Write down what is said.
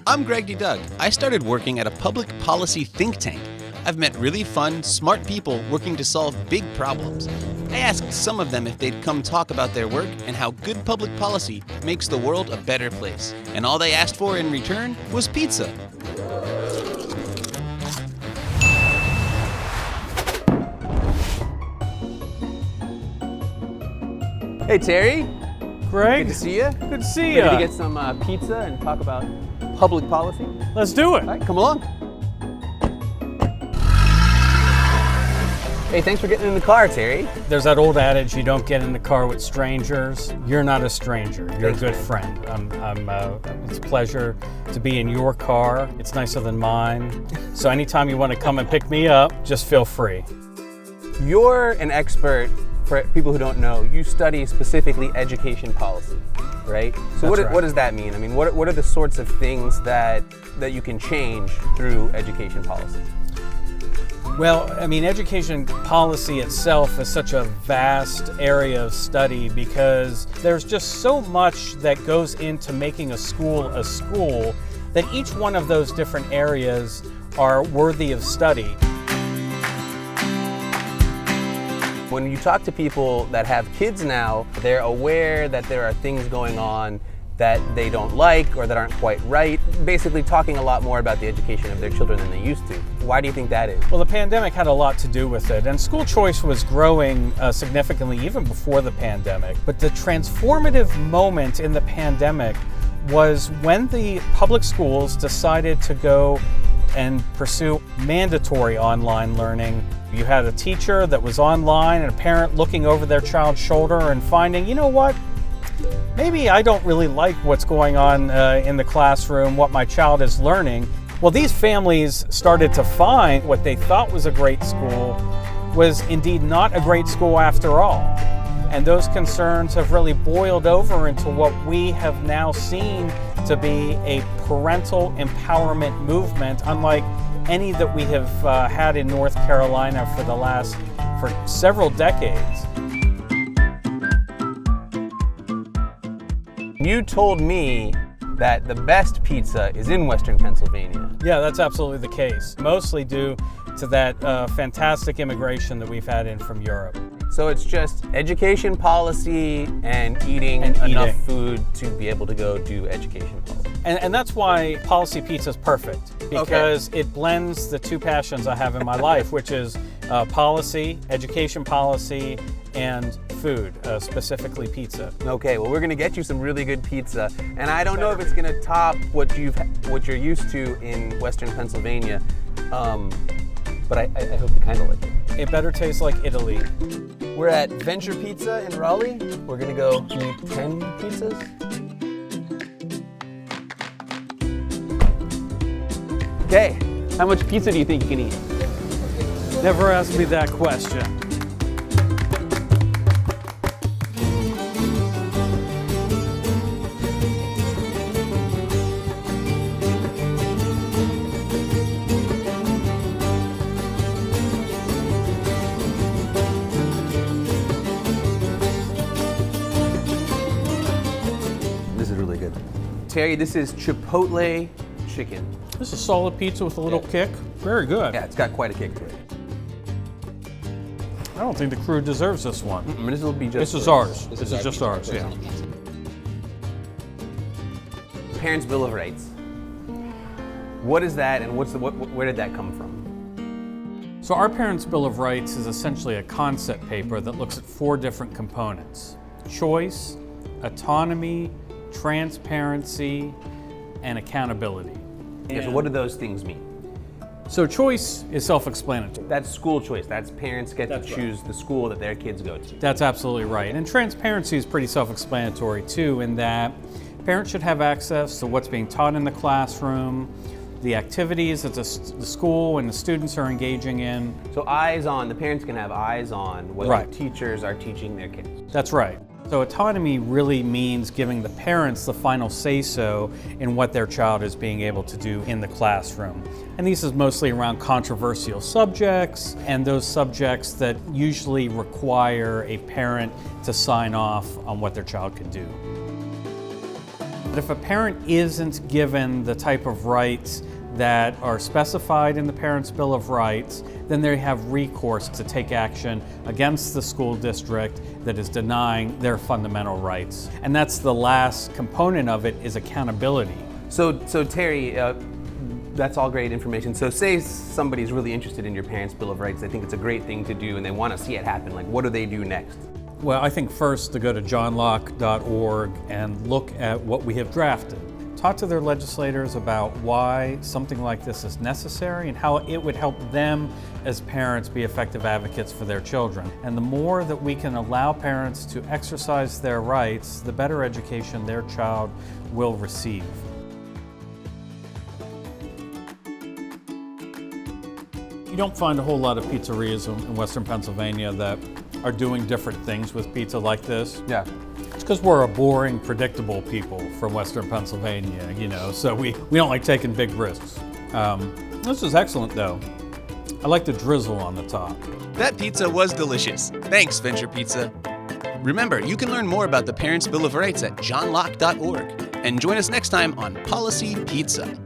I'm Greg D. Doug. I started working at a public policy think tank. I've met really fun, smart people working to solve big problems. I asked some of them if they'd come talk about their work and how good public policy makes the world a better place. And all they asked for in return was pizza. Hey Terry. Greg. Good to see you. Good to see you. Ready to get some pizza and talk about public policy? Let's do it. All right, come along. Hey, thanks for getting in the car, Terry. There's that old adage, you don't get in the car with strangers. You're not a stranger. You're Thanks, a good man. friend. It's a pleasure to be in your car. It's nicer than mine. So anytime you want to come and pick me up, just feel free. You're an expert. For people who don't know, you study specifically education policy, right? So what does that mean? I mean, what are the sorts of things that you can change through education policy? Well, I mean, education policy itself is such a vast area of study because there's just so much that goes into making a school that each one of those different areas are worthy of study. When you talk to people that have kids now, they're aware that there are things going on that they don't like or that aren't quite right, basically talking a lot more about the education of their children than they used to. Why do you think that is? Well, the pandemic had a lot to do with it, and school choice was growing significantly even before the pandemic. But the transformative moment in the pandemic was when the public schools decided to go and pursue mandatory online learning. You had a teacher that was online and a parent looking over their child's shoulder and finding, you know what, maybe I don't really like what's going on in the classroom, what my child is learning. Well, these families started to find what they thought was a great school was indeed not a great school after all. And those concerns have really boiled over into what we have now seen to be a parental empowerment movement, unlike any that we have had in North Carolina for several decades. You told me that the best pizza is in Western Pennsylvania. Yeah, that's absolutely the case, mostly due to that fantastic immigration that we've had in from Europe. So it's just education policy and eating enough food to be able to go do education policy. And that's why Policy Pizza is perfect, because it blends the two passions I have in my life, which is policy, education policy, and food, specifically pizza. Okay, well we're gonna get you some really good pizza, and I don't know if it's gonna top what you're used to in Western Pennsylvania, but I hope you kind of like it. It better taste like Italy. We're at Venture Pizza in Raleigh. We're gonna go eat 10 pizzas. Okay, how much pizza do you think you can eat? Never ask me that question. This is really good. Terry, this is Chipotle chicken. This is a solid pizza with a little kick. Very good. Yeah, it's got quite a kick to it. I don't think the crew deserves this one. This will be just. This is ours. This is just ours, yeah. Parents' Bill of Rights. What is that, and where did that come from? So our Parents' Bill of Rights is essentially a concept paper that looks at 4 different components: choice, autonomy, transparency, and accountability. Yeah, so what do those things mean? So choice is self-explanatory. That's school choice. That's parents get to choose the school that their kids go to. That's absolutely right. And transparency is pretty self-explanatory too, in that parents should have access to what's being taught in the classroom, the activities that the school and the students are engaging in. So eyes on, the parents can have eyes on what teachers are teaching their kids. That's right. So autonomy really means giving the parents the final say-so in what their child is being able to do in the classroom. And this is mostly around controversial subjects and those subjects that usually require a parent to sign off on what their child can do. But if a parent isn't given the type of rights that are specified in the Parents' Bill of Rights, then they have recourse to take action against the school district that is denying their fundamental rights. And that's the last component of it, is accountability. So Terry, that's all great information. So say somebody's really interested in your Parents' Bill of Rights, they think it's a great thing to do and they want to see it happen. Like, what do they do next? Well, I think first to go to johnlocke.org and look at what we have drafted. Talk to their legislators about why something like this is necessary and how it would help them as parents be effective advocates for their children. And the more that we can allow parents to exercise their rights, the better education their child will receive. You don't find a whole lot of pizzerias in Western Pennsylvania that are doing different things with pizza like this. Yeah. It's because we're a boring, predictable people from Western Pennsylvania, you know, so we don't like taking big risks. This is excellent, though. I like the drizzle on the top. That pizza was delicious. Thanks, Venture Pizza. Remember, you can learn more about the Parents' Bill of Rights at johnlocke.org. And join us next time on Policy Pizza.